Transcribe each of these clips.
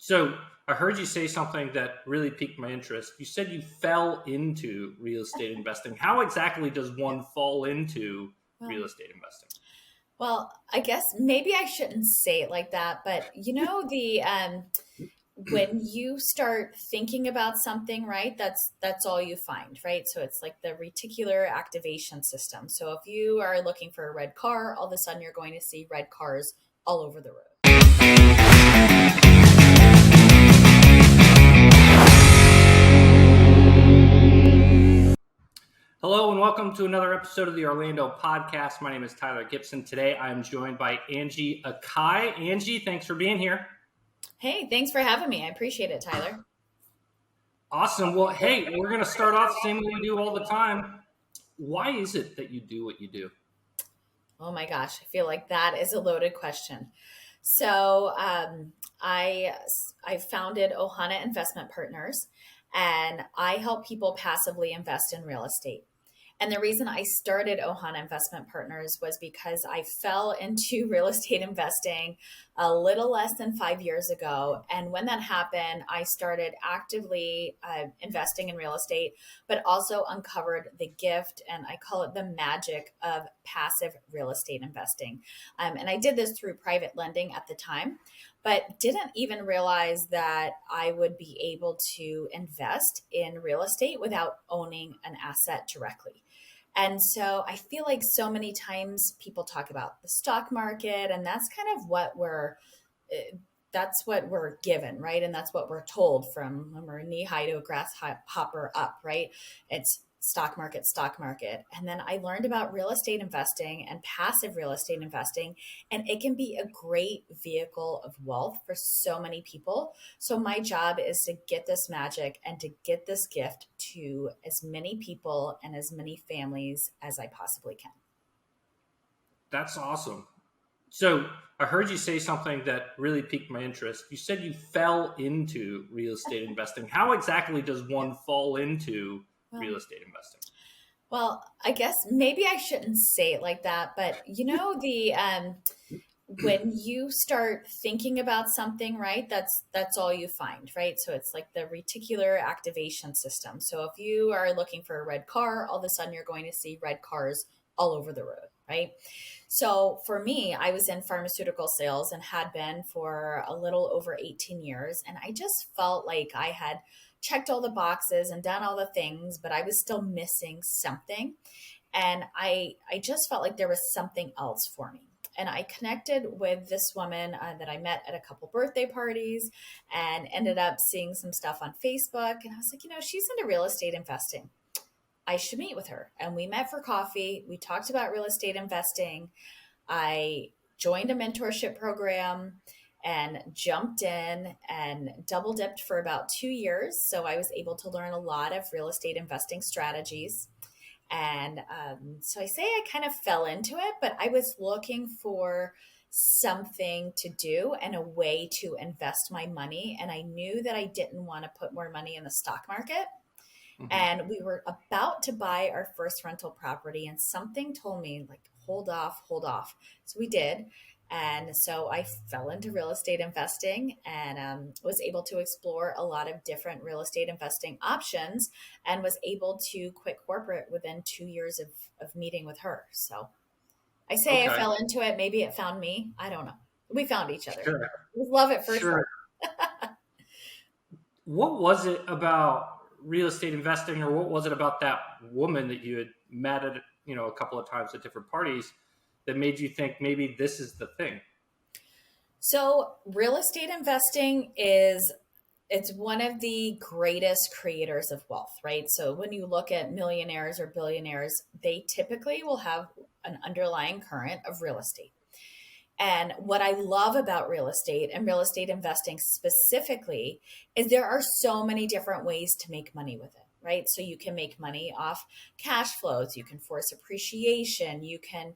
So I heard you say something that really piqued my interest. You said you fell into real estate investing. How exactly does one fall into real Well, estate investing? well, I guess maybe I shouldn't say it like that, but the when you start thinking about something, right? That's all you find, right? So it's like the reticular activation system. So if you are looking for a red car, all of a sudden you're going to see red cars all over the road. Hello and welcome to another episode of the Orlando podcast. My name is Tyler Gibson. Today I'm joined by Angie Aki. Angie, thanks for being here. Hey, thanks for having me. I appreciate it, Tyler. Awesome. Well, hey, we're going to start off the same way we do all the time. Why is it that you do what you do? Oh my gosh, I feel like that is a loaded question. So I I founded Ohana Investment Partners, and I help people passively invest in real estate. And the reason I started Ohana Investment Partners was because I fell into real estate investing a little less than 5 years ago. And when that happened, I started actively investing in real estate, but also uncovered the gift, and I call it the magic of passive real estate investing. And I did this through private lending at the time, but didn't even realize that I would be able to invest in real estate without owning an asset directly. And so I feel like so many times people talk about the stock market, and that's kind of what we're given, right? And that's what we're told from when we're knee high to a grasshopper up, right? It's stock market, stock market. And then I learned about real estate investing and passive real estate investing, and it can be a great vehicle of wealth for so many people. So my job is to get this magic and to get this gift to as many people and as many families as I possibly can. That's awesome. So I heard you say something that really piqued my interest. You said you fell into real estate investing. How exactly does one fall into real Well, estate investing? well, I guess maybe I shouldn't say it like that, but the when you start thinking about something, right? That's all you find, right? So it's like the reticular activation system. So if you are looking for a red car, all of a sudden you're going to see red cars all over the road, right? So for me, I was in pharmaceutical sales and had been for a little over 18 years, and I just felt like I had checked all the boxes and done all the things, but I was still missing something. And I just felt like there was something else for me. And I connected with this woman that I met at a couple birthday parties and ended up seeing some stuff on Facebook. And I was like, she's into real estate investing. I should meet with her. And we met for coffee. We talked about real estate investing. I joined a mentorship program and jumped in and double dipped for about 2 years. So I was able to learn a lot of real estate investing strategies. And so I say I kind of fell into it, but I was looking for something to do and a way to invest my money. And I knew that I didn't want to put more money in the stock market. Hmm. And we were about to buy our first rental property, and something told me, like, hold off, hold off. So we did. And so I fell into real estate investing and was able to explore a lot of different real estate investing options and was able to quit corporate within 2 years of meeting with her. So I say I Okay. fell into it. Maybe it found me. I don't know. We found each other. Sure. It was love at first Sure. sight. What was it about real estate investing, or what was it about that woman that you had met at, a couple of times at different parties that made you think maybe this is the thing? So real estate investing is it's one of the greatest creators of wealth, right? So when you look at millionaires or billionaires, they typically will have an underlying current of real estate. And what I love about real estate and real estate investing specifically is there are so many different ways to make money with it, right? So you can make money off cash flows, you can force appreciation, you can,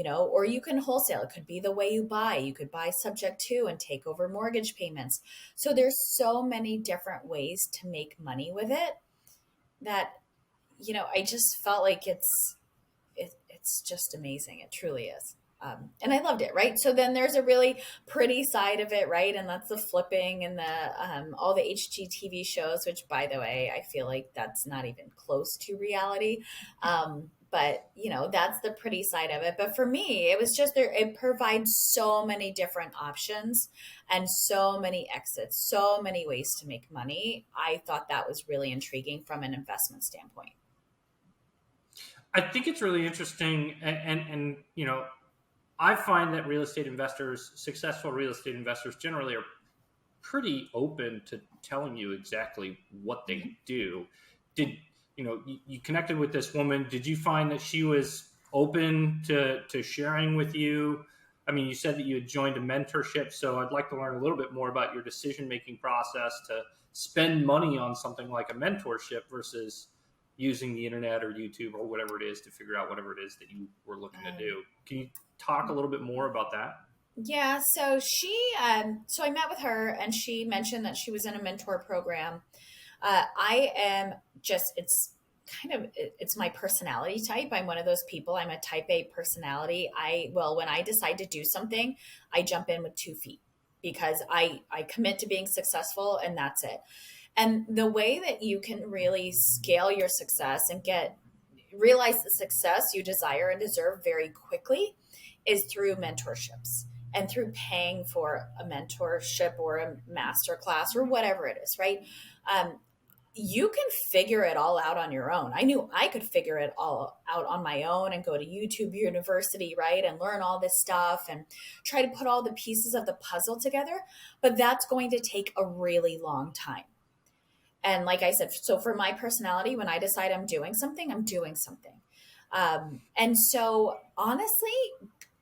or you can wholesale. It could be the way you buy. You could buy subject to and take over mortgage payments. So there's so many different ways to make money with it that, I just felt like it's just amazing. It truly is. And I loved it, right? So then there's a really pretty side of it, right? And that's the flipping and the all the HGTV shows, which, by the way, I feel like that's not even close to reality. But that's the pretty side of it. But for me, it was just there. It provides so many different options and so many exits, so many ways to make money. I thought that was really intriguing from an investment standpoint. I think it's really interesting, and I find that real estate investors, successful real estate investors, generally are pretty open to telling you exactly what they do. Did you connected with this woman? Did you find that she was open to sharing with you? I mean, you said that you had joined a mentorship, so I'd like to learn a little bit more about your decision making process to spend money on something like a mentorship versus using the internet or YouTube or whatever it is to figure out whatever it is that you were looking to do. Can you talk a little bit more about that? Yeah, so so I met with her and she mentioned that she was in a mentor program. I am just, it's my personality type. I'm one of those people. I'm a type A personality. When I decide to do something, I jump in with 2 feet because I commit to being successful and that's it. And the way that you can really scale your success and realize the success you desire and deserve very quickly is through mentorships and through paying for a mentorship or a master class or whatever it is, right? You can figure it all out on your own. I knew I could figure it all out on my own and go to YouTube University, right? And learn all this stuff and try to put all the pieces of the puzzle together. But that's going to take a really long time. And like I said, so for my personality, when I decide I'm doing something, I'm doing something. And so honestly,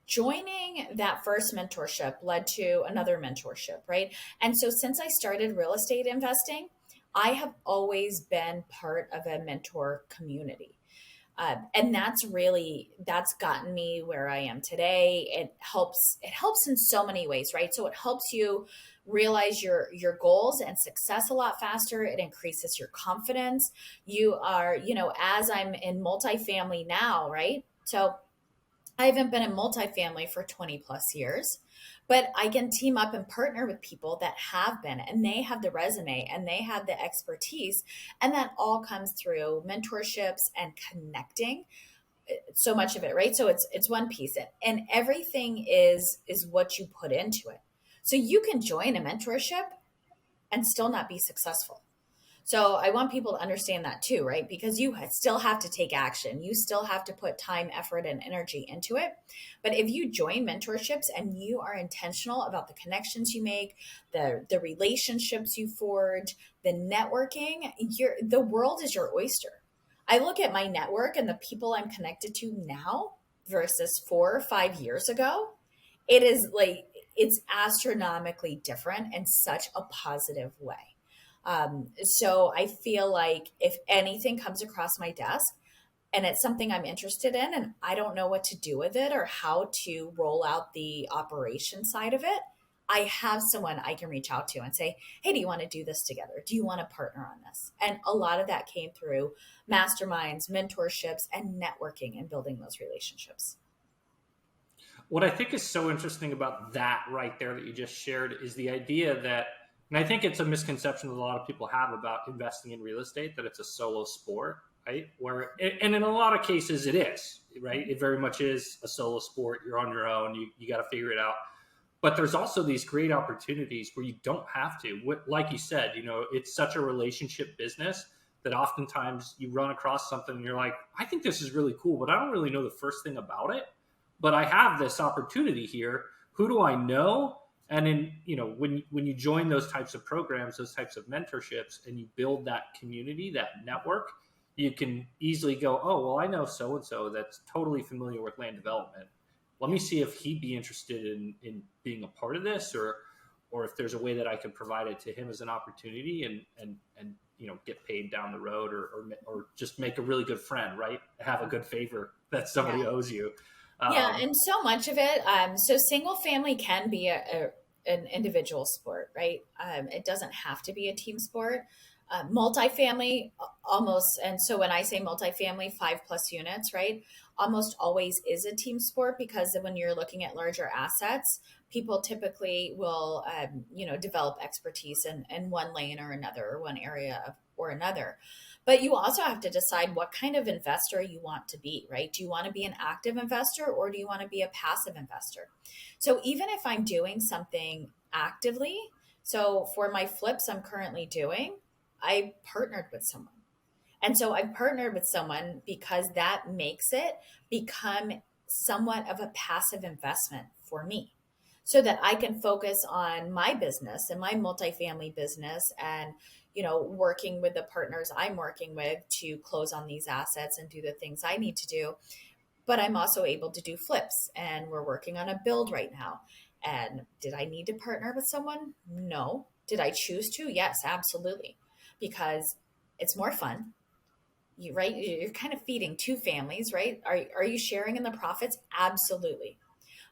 joining that first mentorship led to another mentorship, right? And so since I started real estate investing, I have always been part of a mentor community. And that's gotten me where I am today. It helps in so many ways, right? So it helps you realize your goals and success a lot faster. It increases your confidence. You are, as I'm in multifamily now, right? So I haven't been in multifamily for 20 plus years, but I can team up and partner with people that have been, and they have the resume and they have the expertise. And that all comes through mentorships and connecting so much of it, right? So it's one piece, and everything is what you put into it. So you can join a mentorship and still not be successful. So I want people to understand that too, right? Because you still have to take action. You still have to put time, effort, and energy into it. But if you join mentorships and you are intentional about the connections you make, the relationships you forge, the networking, the world is your oyster. I look at my network and the people I'm connected to now versus 4 or 5 years ago. It is like it's astronomically different in such a positive way. So I feel like if anything comes across my desk and it's something I'm interested in and I don't know what to do with it or how to roll out the operation side of it, I have someone I can reach out to and say, hey, do you want to do this together? Do you want to partner on this? And a lot of that came through masterminds, mentorships, and networking and building those relationships. What I think is so interesting about that right there that you just shared is the idea that, and I think it's a misconception that a lot of people have about investing in real estate, that it's a solo sport, right? And in a lot of cases it is, right? It very much is a solo sport. You're on your own. You got to figure it out. But there's also these great opportunities where you don't have to. Like you said, it's such a relationship business that oftentimes you run across something and you're like, I think this is really cool, but I don't really know the first thing about it. But I have this opportunity here. Who do I know? And then, when you join those types of programs, those types of mentorships, and you build that community, that network, you can easily go, oh, well, I know so-and-so that's totally familiar with land development. Let me see if he'd be interested in being a part of this, or if there's a way that I can provide it to him as an opportunity and get paid down the road, or just make a really good friend, right? Have a good favor that somebody Yeah. owes you. Yeah, and so much of it, so single family can be an individual sport, right? It doesn't have to be a team sport. Multifamily almost, and so when I say multifamily, 5+ units, right? almost always is a team sport, because when you're looking at larger assets, people typically will, develop expertise in one lane or another, or one area or another. But you also have to decide what kind of investor you want to be, right? Do you want to be an active investor, or do you want to be a passive investor? So even if I'm doing something actively, so for my flips I'm currently doing, I partnered with someone. And so I've partnered with someone because that makes it become somewhat of a passive investment for me, so that I can focus on my business and my multifamily business, and working with the partners I'm working with to close on these assets and do the things I need to do. But I'm also able to do flips, and we're working on a build right now. And did I need to partner with someone? No. Did I choose to? Yes, absolutely. Because it's more fun. Right? You're kind of feeding two families, right? Are you sharing in the profits? Absolutely.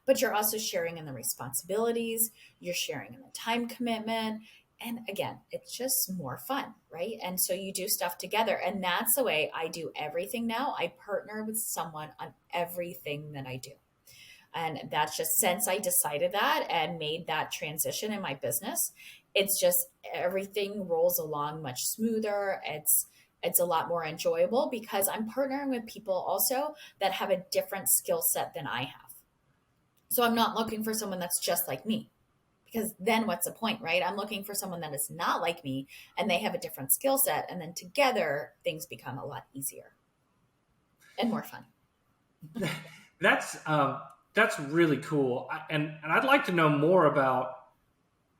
But you're also sharing in the responsibilities, you're sharing in the time commitment. And again, it's just more fun, right? And so you do stuff together. And that's the way I do everything now. I partner with someone on everything that I do. And that's just, since I decided that and made that transition in my business, it's just everything rolls along much smoother. It's a lot more enjoyable because I'm partnering with people also that have a different skill set than I have. So I'm not looking for someone that's just like me, because then what's the point, right? I'm looking for someone that is not like me and they have a different skill set. And then together things become a lot easier and more fun. That's really cool. And I'd like to know more about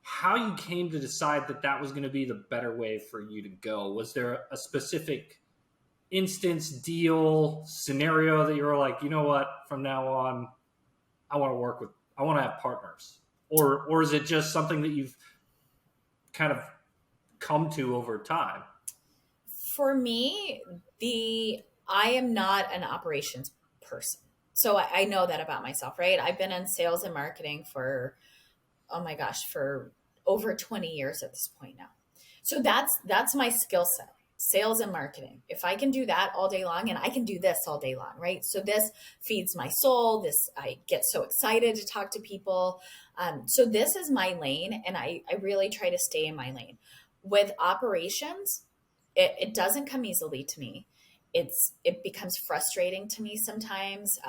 how you came to decide that that was going to be the better way for you to go. Was there a specific instance, deal, scenario that you were like, you know what, from now on, I want to have partners? Or is it just something that you've kind of come to over time? For me, I am not an operations person. So I know that about myself, right? I've been in sales and marketing for, oh my gosh, for over 20 years at this point now. So that's my skill set, sales and marketing. If I can do that all day long, and I can do this all day long, right? So this feeds my soul. This, I get so excited to talk to people. So this is my lane, and I really try to stay in my lane. With operations, it doesn't come easily to me. It becomes frustrating to me sometimes.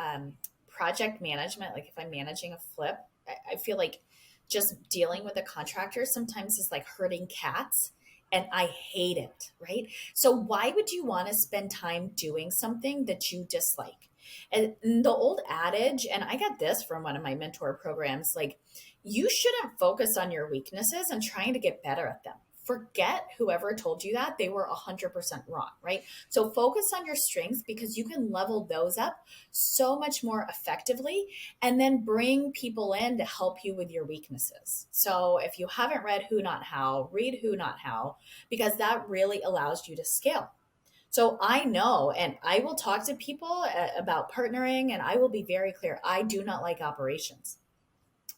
Project management, like if I'm managing a flip, I feel like just dealing with a contractor sometimes is like herding cats, and I hate it, right? So why would you want to spend time doing something that you dislike? And the old adage, and I got this from one of my mentor programs, like, you shouldn't focus on your weaknesses and trying to get better at them. Forget whoever told you that. They were 100% wrong, right? So focus on your strengths, because you can level those up so much more effectively, and then bring people in to help you with your weaknesses. So if you haven't read Who Not How, read Who Not How, because that really allows you to scale. So I know, and I will talk to people about partnering, and I will be very clear. I do not like operations.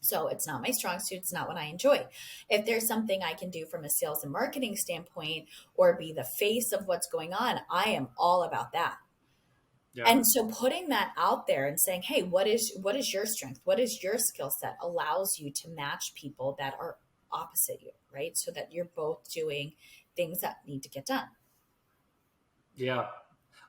So it's not my strong suit. It's not what I enjoy. If there's something I can do from a sales and marketing standpoint, or be the face of what's going on, I am all about that. Yeah. And so putting that out there and saying, hey, what is your strength? What is your skill set, allows you to match people that are opposite you, right? So that you're both doing things that need to get done. Yeah.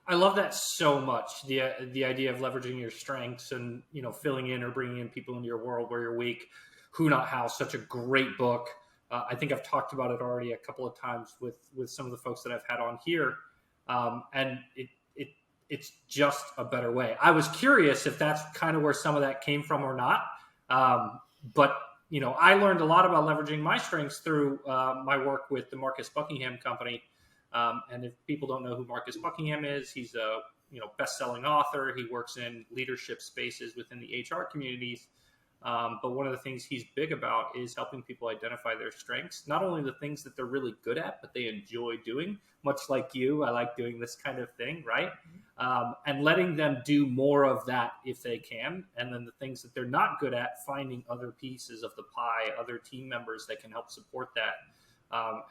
I love that so much. The idea of leveraging your strengths and, filling in or bringing in people into your world where you're weak. Who Not How, such a great book. I think I've talked about it already a couple of times with some of the folks that I've had on here. And it's just a better way. I was curious if that's kind of where some of that came from or not. But I learned a lot about leveraging my strengths through my work with the Marcus Buckingham Company. And if people don't know who Marcus Buckingham is, he's a best-selling author. He works in leadership spaces within the HR communities. But one of the things he's big about is helping people identify their strengths, not only the things that they're really good at, but they enjoy doing. Much like you, I like doing this kind of thing, right? And letting them do more of that if they can. And then the things that they're not good at, finding other pieces of the pie, other team members that can help support that.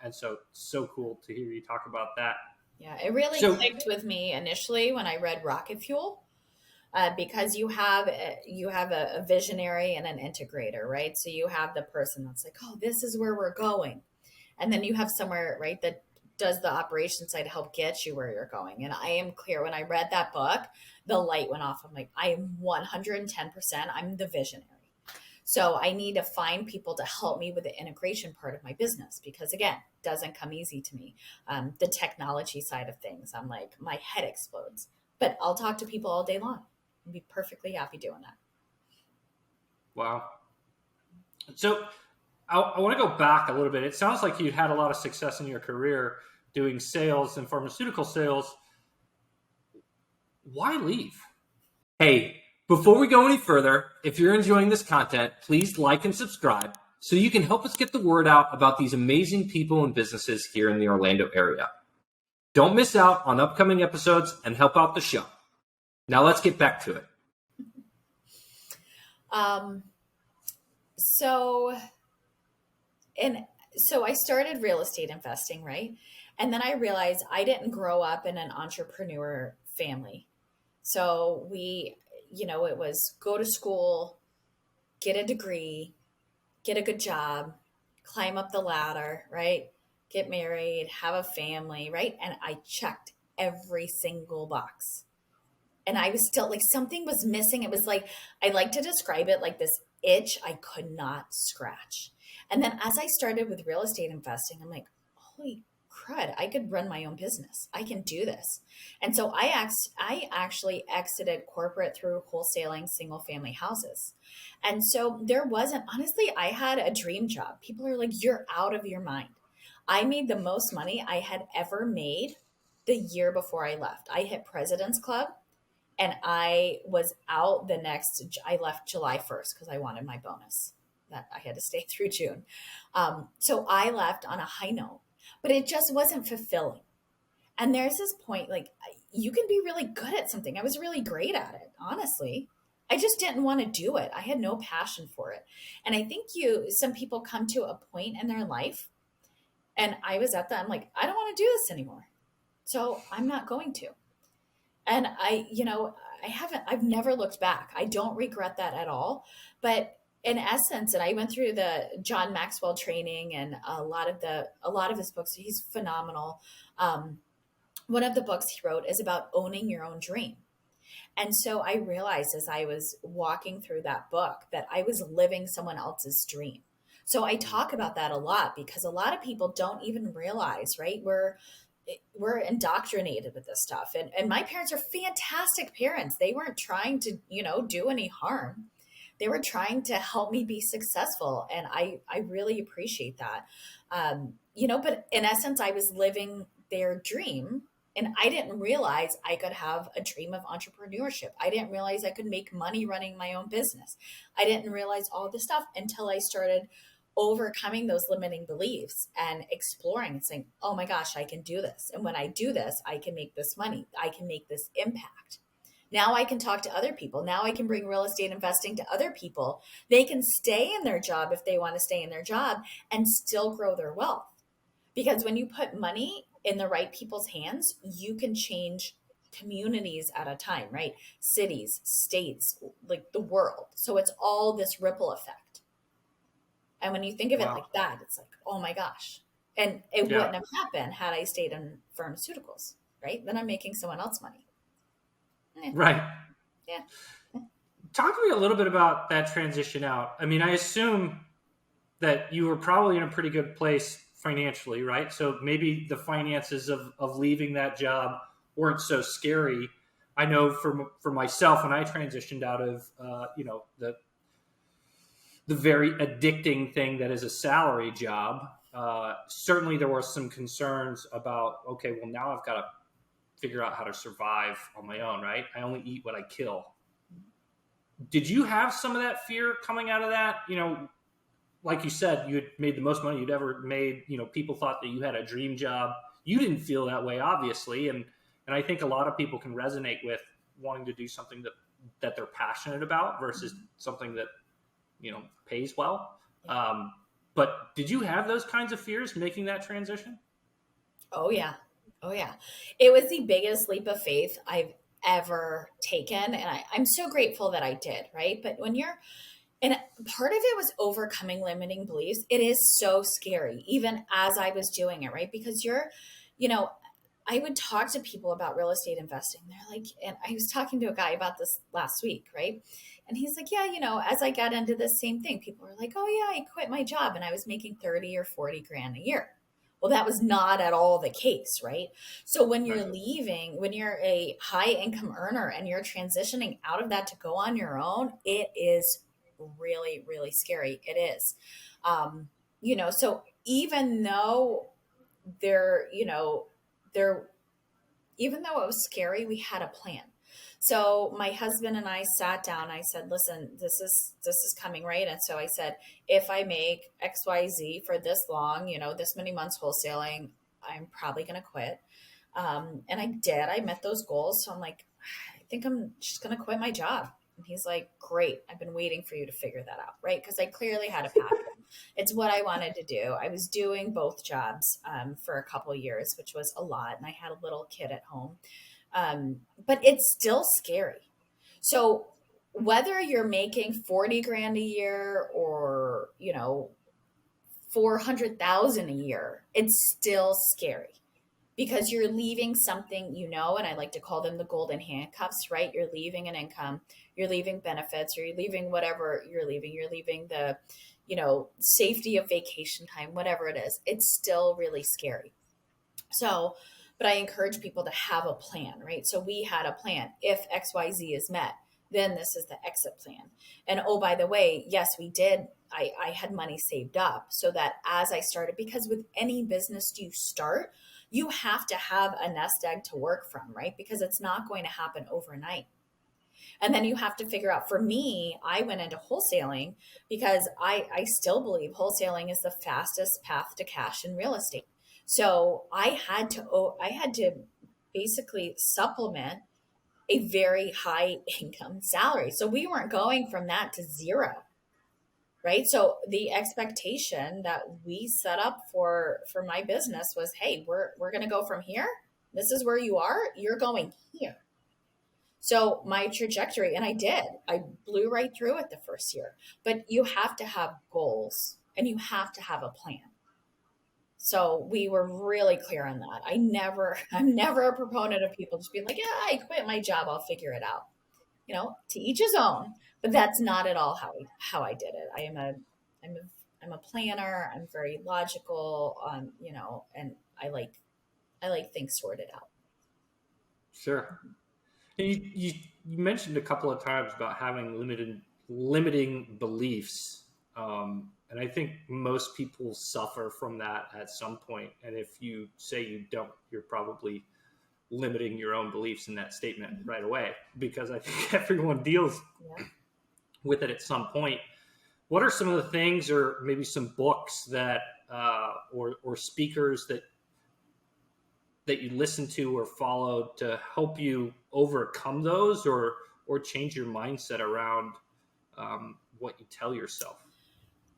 And so cool to hear you talk about that. Yeah, it really clicked with me initially when I read Rocket Fuel. because you have a visionary and an integrator, right? So you have the person that's like, oh, this is where we're going, and then you have somewhere, right, that does the operation side to help get you where you're going. And I am clear, when I read that book, the light went off. I'm like, I am 110%. I'm the visionary. So I need to find people to help me with the integration part of my business, because again, it doesn't come easy to me. The technology side of things, I'm like, my head explodes. But I'll talk to people all day long. I'd be perfectly happy doing that. Wow. So I want to go back a little bit. It sounds like you had a lot of success in your career doing sales and pharmaceutical sales. Why leave? Hey, before we go any further, if you're enjoying this content, please like and subscribe so you can help us get the word out about these amazing people and businesses here in the Orlando area. Don't miss out on upcoming episodes and help out the show. Now let's get back to it. So I started real estate investing, right? And then I realized I didn't grow up in an entrepreneur family. So it was go to school, get a degree, get a good job, climb up the ladder, right? Get married, have a family, right? And I checked every single box. And I was still like, something was missing. It was like, I like to describe it like this itch I could not scratch. And then as I started with real estate investing, I'm like, holy crud, I could run my own business. I can do this. And so I actually exited corporate through wholesaling single family houses. And so there wasn't, honestly, I had a dream job. People are like, you're out of your mind. I made the most money I had ever made the year before I left. I hit President's Club. And I was out I left July 1st because I wanted my bonus that I had to stay through June. So I left on a high note, but it just wasn't fulfilling. And there's this point, like, you can be really good at something. I was really great at it, honestly. I just didn't want to do it. I had no passion for it. And I think some people come to a point in their life, and I was at that, I'm like, I don't want to do this anymore. So I'm not going to. And I've never looked back. I don't regret that at all. But in essence, and I went through the John Maxwell training and a lot of his books. He's phenomenal. One of the books he wrote is about owning your own dream. And so I realized as I was walking through that book that I was living someone else's dream. So I talk about that a lot because a lot of people don't even realize, right? We're indoctrinated with this stuff. And my parents are fantastic parents. They weren't trying to, do any harm. They were trying to help me be successful. And I really appreciate that. But in essence, I was living their dream, and I didn't realize I could have a dream of entrepreneurship. I didn't realize I could make money running my own business. I didn't realize all this stuff until I started overcoming those limiting beliefs and exploring and saying, oh my gosh, I can do this. And when I do this, I can make this money. I can make this impact. Now I can talk to other people. Now I can bring real estate investing to other people. They can stay in their job if they want to stay in their job and still grow their wealth. Because when you put money in the right people's hands, you can change communities at a time, right? Cities, states, like the world. So it's all this ripple effect. And when you think of it like that, it's like, oh my gosh. And it wouldn't have happened had I stayed in pharmaceuticals, right? Then I'm making someone else money. Yeah. Right. Yeah. Talk to me a little bit about that transition out. I mean, I assume that you were probably in a pretty good place financially, right? So maybe the finances of leaving that job weren't so scary. I know for myself, when I transitioned out of, the very addicting thing that is a salary job, certainly there were some concerns about, okay, well, now I've got to figure out how to survive on my own, right? I only eat what I kill. Did you have some of that fear coming out of that? Like you said, you had made the most money you'd ever made. People thought that you had a dream job. You didn't feel that way, obviously. And I think a lot of people can resonate with wanting to do something that they're passionate about versus something that, pays well. But did you have those kinds of fears making that transition? Oh yeah. It was the biggest leap of faith I've ever taken. And I'm so grateful that I did, right? But when you're, and part of it was overcoming limiting beliefs. It is so scary, even as I was doing it, right? Because you're, you know, I would talk to people about real estate investing. They're like, and I was talking to a guy about this last week, right? And he's like, yeah, as I got into this same thing, people were like, oh, yeah, I quit my job and I was making 30 or 40 grand a year. Well, that was not at all the case, right? So when you're Right. leaving, when you're a high income earner and you're transitioning out of that to go on your own, it is really, really scary. It is. So even though there, there even though it was scary, we had a plan. So my husband and I sat down. I said, "Listen, this is coming, right?" And so I said, "If I make XYZ for this long, this many months wholesaling, I'm probably going to quit." And I did. I met those goals. So I'm like, I think I'm just going to quit my job. And he's like, great. I've been waiting for you to figure that out, right? Because I clearly had a passion. It's what I wanted to do. I was doing both jobs for a couple of years, which was a lot. And I had a little kid at home. But it's still scary. So whether you're making 40 grand a year or, 400,000 a year, it's still scary because you're leaving something, and I like to call them the golden handcuffs, right? You're leaving an income, you're leaving benefits, or you're leaving whatever you're leaving. You're leaving the, safety of vacation time, whatever it is. It's still really scary. So, but I encourage people to have a plan, right? So we had a plan. If XYZ is met, then this is the exit plan. And oh, by the way, yes, we did. I had money saved up so that as I started, because with any business you start, you have to have a nest egg to work from, right? Because it's not going to happen overnight. And then you have to figure out, for me, I went into wholesaling because I still believe wholesaling is the fastest path to cash in real estate. So I had to basically supplement a very high income salary. So we weren't going from that to zero, right? So the expectation that we set up for my business was, hey, we're going to go from here. This is where you are. You're going here. So my trajectory, and I blew right through it the first year, but you have to have goals and you have to have a plan. So we were really clear on that. I'm never a proponent of people just being like, yeah, I quit my job. I'll figure it out. To each his own, but that's not at all how I did it. I'm a planner. I'm very logical, and I like things sorted out. Sure. And you mentioned a couple of times about having limiting beliefs, and I think most people suffer from that at some point. And if you say you don't, you're probably limiting your own beliefs in that statement Mhm. right away, because I think everyone deals Yeah. with it at some point. What are some of the things, or maybe some books that, or speakers that you listen to or follow to help you overcome those, or change your mindset around what you tell yourself?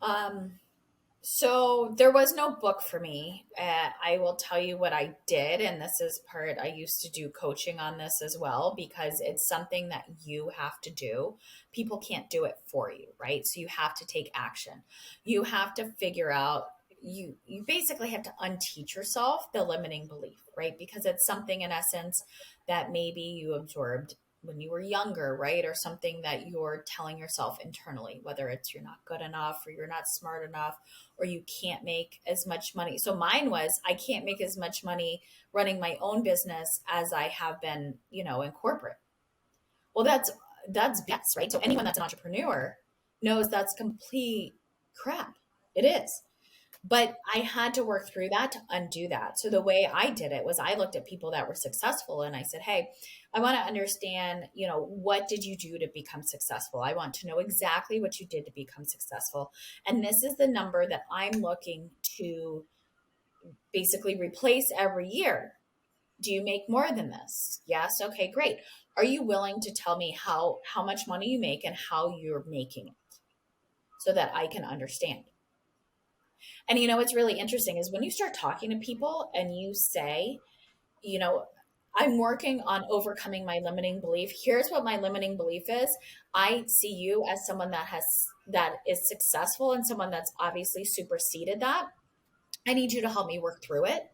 Um, So there was no book for me. I will tell you what I did, and this is part, I used to do coaching on this as well because it's something that you have to do. People can't do it for you, right? So you have to take action. You have to figure out, you basically have to unteach yourself the limiting belief, right? Because it's something in essence that maybe you absorbed when you were younger, right? Or something that you're telling yourself internally, whether it's you're not good enough or you're not smart enough or you can't make as much money. So mine was, I can't make as much money running my own business as I have been, in corporate. Well, that's BS, right? So anyone that's an entrepreneur knows that's complete crap. It is. But I had to work through that to undo that. So the way I did it was I looked at people that were successful and I said, "Hey, I want to understand, what did you do to become successful? I want to know exactly what you did to become successful. And this is the number that I'm looking to basically replace every year. Do you make more than this? Yes. Okay, great. Are you willing to tell me how much money you make and how you're making it so that I can understand?" And what's really interesting is when you start talking to people and you say, you know, I'm working on overcoming my limiting belief. Here's what my limiting belief is. I see you as someone that is successful and someone that's obviously superseded that. I need you to help me work through it.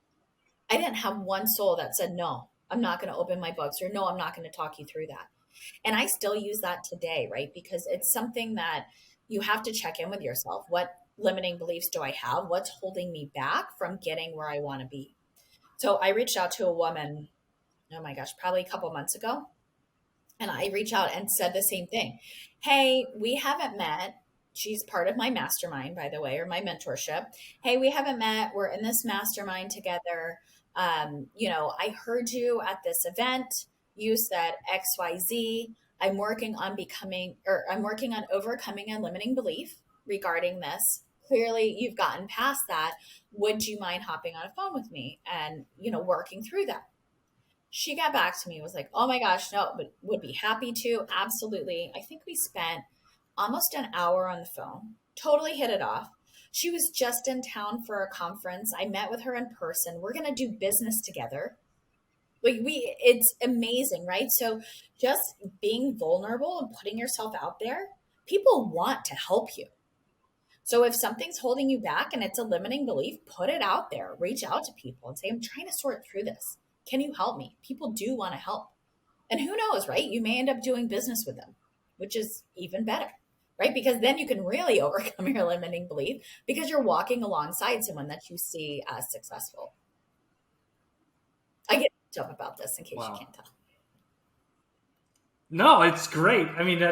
I didn't have one soul that said, no, I'm not going to open my books, or no, I'm not going to talk you through that. And I still use that today, right? Because it's something that you have to check in with yourself. What limiting beliefs do I have? What's holding me back from getting where I want to be? So I reached out to a woman, oh my gosh, probably a couple months ago. And I reached out and said the same thing. Hey, we haven't met. She's part of my mastermind, by the way, or my mentorship. Hey, we haven't met. We're in this mastermind together. I heard you at this event. You said XYZ. I'm working on overcoming a limiting belief regarding this. Clearly, you've gotten past that. Would you mind hopping on a phone with me and, working through that? She got back to me, was like, oh my gosh, no, but would be happy to. Absolutely. I think we spent almost an hour on the phone, totally hit it off. She was just in town for a conference. I met with her in person. We're going to do business together. It's amazing, right? So just being vulnerable and putting yourself out there, people want to help you. So if something's holding you back and it's a limiting belief, put it out there. Reach out to people and say, I'm trying to sort through this. Can you help me? People do want to help. And who knows, right? You may end up doing business with them, which is even better, right? Because then you can really overcome your limiting belief because you're walking alongside someone that you see as successful. I get up about this in case you can't tell. No, it's great. I mean,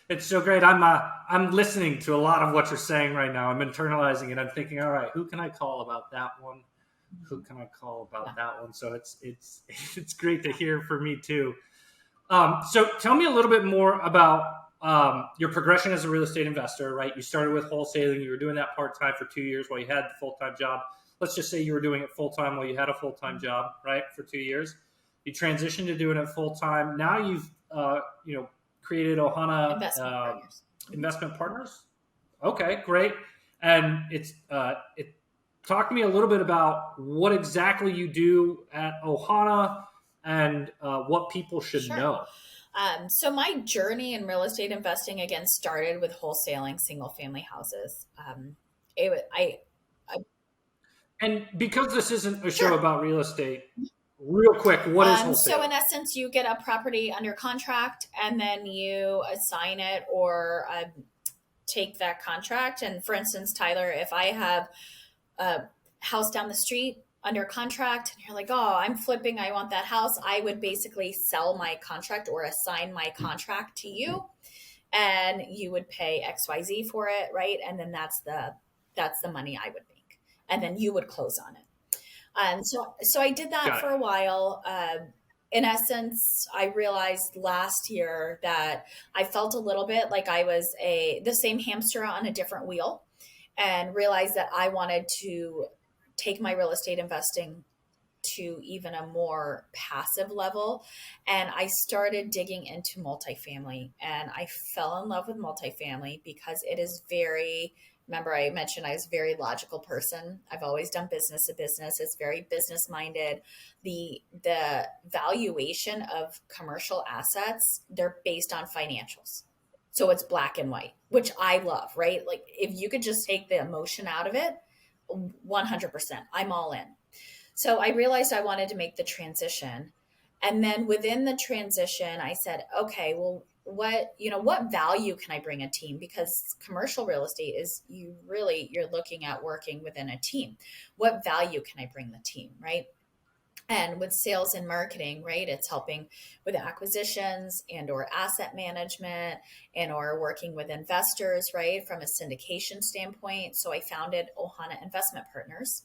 it's so great. I'm listening to a lot of what you're saying right now. I'm internalizing it. I'm thinking, all right, who can I call about that one? Who can I call about that one? So it's great to hear for me too. So tell me a little bit more about your progression as a real estate investor, right? You started with wholesaling. You were doing that part-time for 2 years while you had the full-time job. Let's just say you were doing it full-time while you had a full-time job, right? For 2 years. You transitioned to doing it full-time. Now you've, created Ohana investment partners. Okay, great. And talk to me a little bit about what exactly you do at Ohana and what people should know. So my journey in real estate investing again started with wholesaling single family houses. And because this isn't a show about real estate, real quick, what is wholesaling? So in essence, you get a property under contract and then you assign it or take that contract. And for instance, Tyler, if I have a house down the street under contract and you're like, oh, I'm flipping, I want that house, I would basically sell my contract or assign my contract to you and you would pay XYZ for it, right? And then that's the money I would make. And then you would close on it. So I did that for a while. In essence, I realized last year that I felt a little bit like I was the same hamster on a different wheel, and realized that I wanted to take my real estate investing to even a more passive level. And I started digging into multifamily, and I fell in love with multifamily because it is remember I mentioned I was a very logical person. I've always done business to business. It's very business minded. The valuation of commercial assets, they're based on financials. So it's black and white, which I love, right? Like if you could just take the emotion out of it, 100%, I'm all in. So I realized I wanted to make the transition. And then within the transition, I said, okay, well, what value can I bring a team? Because commercial real estate is you're looking at working within a team. What value can I bring the team, right? And with sales and marketing, right, it's helping with acquisitions and or asset management and or working with investors, right, from a syndication standpoint. So I founded Ohana Investment Partners,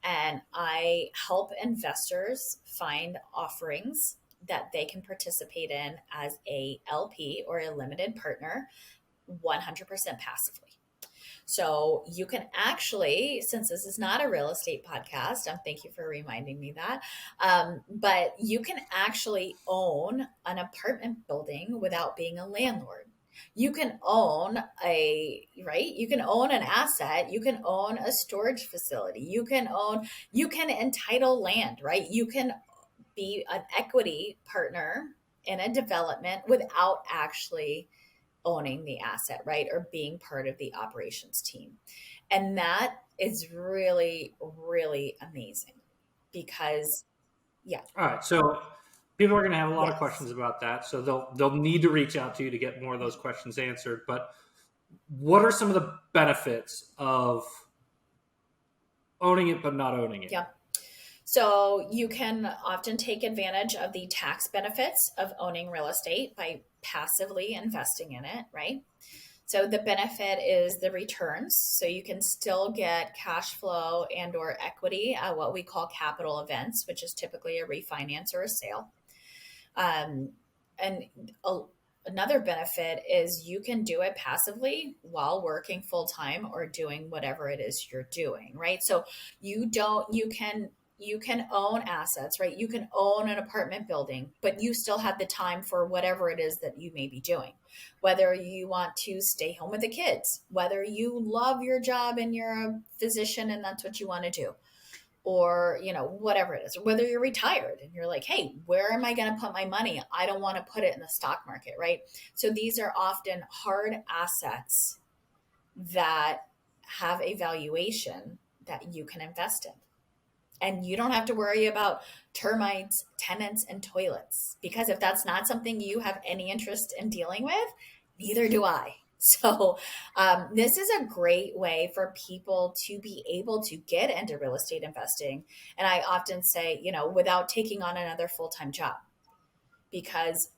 and I help investors find offerings that they can participate in as a LP or a limited partner 100% passively. So you can actually, since this is not a real estate podcast, thank you for reminding me that, but you can actually own an apartment building without being a landlord. You can own you can own an asset. You can own a storage facility. You can entitle land, right? You can be an equity partner in a development without actually owning the asset, right? Or being part of the operations team. And that is really, really amazing because, yeah, All right. So people are going to have a lot of yes, questions about that. So they'll need to reach out to you to get more of those questions answered. But what are some of the benefits of owning it but not owning it? yeah. So you can often take advantage of the tax benefits of owning real estate by passively investing in it, right? So the benefit is the returns. So you can still get cash flow and or equity at what we call capital events, which is typically a refinance or a sale. Um, and another benefit is you can do it passively while working full time or doing whatever it is you're doing, right? So you can own assets, right? You can own an apartment building, but you still have the time for whatever it is that you may be doing. Whether you want to stay home with the kids, whether you love your job and you're a physician and that's what you want to do, or whatever it is, or whether you're retired and you're like, hey, where am I going to put my money? I don't want to put it in the stock market, right? So these are often hard assets that have a valuation that you can invest in, and you don't have to worry about termites, tenants, and toilets, because if that's not something you have any interest in dealing with, neither do I. So, this is a great way for people to be able to get into real estate investing. And I often say, without taking on another full time job, because,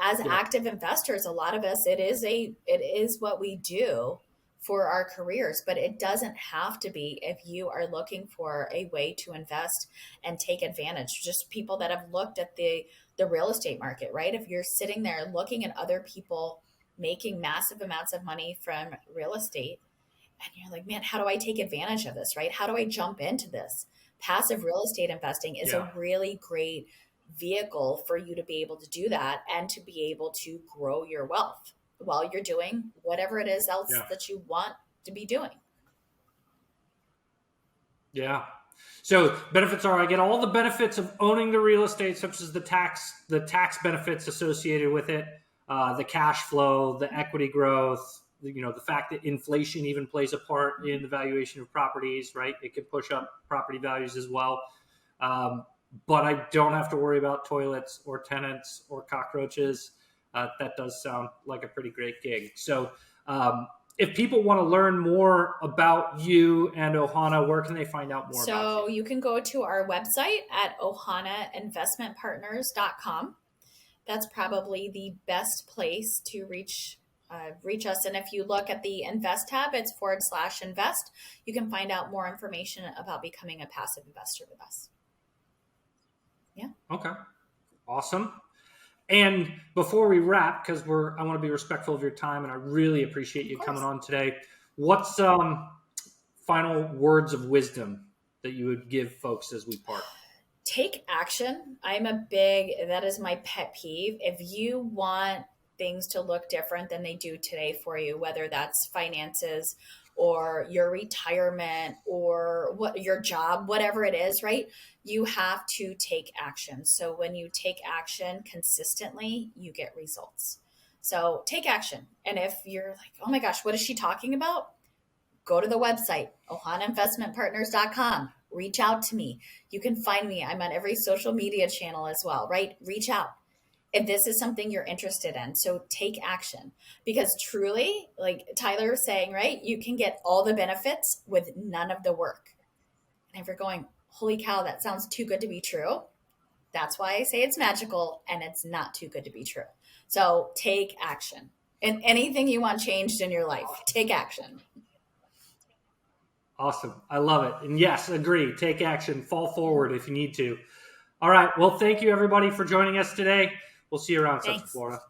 as Yeah. active investors, a lot of us, it is what we do for our careers, but it doesn't have to be if you are looking for a way to invest and take advantage. Just people that have looked at the real estate market, right? If you're sitting there looking at other people making massive amounts of money from real estate, and you're like, man, how do I take advantage of this, right? How do I jump into this? Passive real estate investing is Yeah. a really great vehicle for you to be able to do that and to be able to grow your wealth while you're doing whatever it is else Yeah. that you want to be doing. Yeah. So benefits are I get all the benefits of owning the real estate, such as the tax benefits associated with it, the cash flow, the equity growth, the fact that inflation even plays a part in the valuation of properties, right? It can push up property values as well. But I don't have to worry about toilets or tenants or cockroaches. That does sound like a pretty great gig. So if people want to learn more about you and Ohana, where can they find out more about you? So you can go to our website at ohanainvestmentpartners.com. That's probably the best place to reach us. And if you look at the invest tab, it's /invest. You can find out more information about becoming a passive investor with us. Yeah. Okay. Awesome. And before we wrap, because I want to be respectful of your time, and I really appreciate you coming on today. What's final words of wisdom that you would give folks as we part? Take action. That is my pet peeve. If you want things to look different than they do today for you, whether that's finances or your retirement or what your job, whatever it is, right? You have to take action. So when you take action consistently, you get results. So take action. And if you're like, oh my gosh, what is she talking about? Go to the website, ohanainvestmentpartners.com. Reach out to me. You can find me. I'm on every social media channel as well, right? Reach out if this is something you're interested in. So take action, because truly, like Tyler was saying, right? You can get all the benefits with none of the work. And if you're going, holy cow, that sounds too good to be true, that's why I say it's magical and it's not too good to be true. So take action. And anything you want changed in your life, take action. Awesome. I love it. And yes, agree. Take action. Fall forward if you need to. All right. Well, thank you everybody for joining us today. We'll see you around Central Thanks. Florida.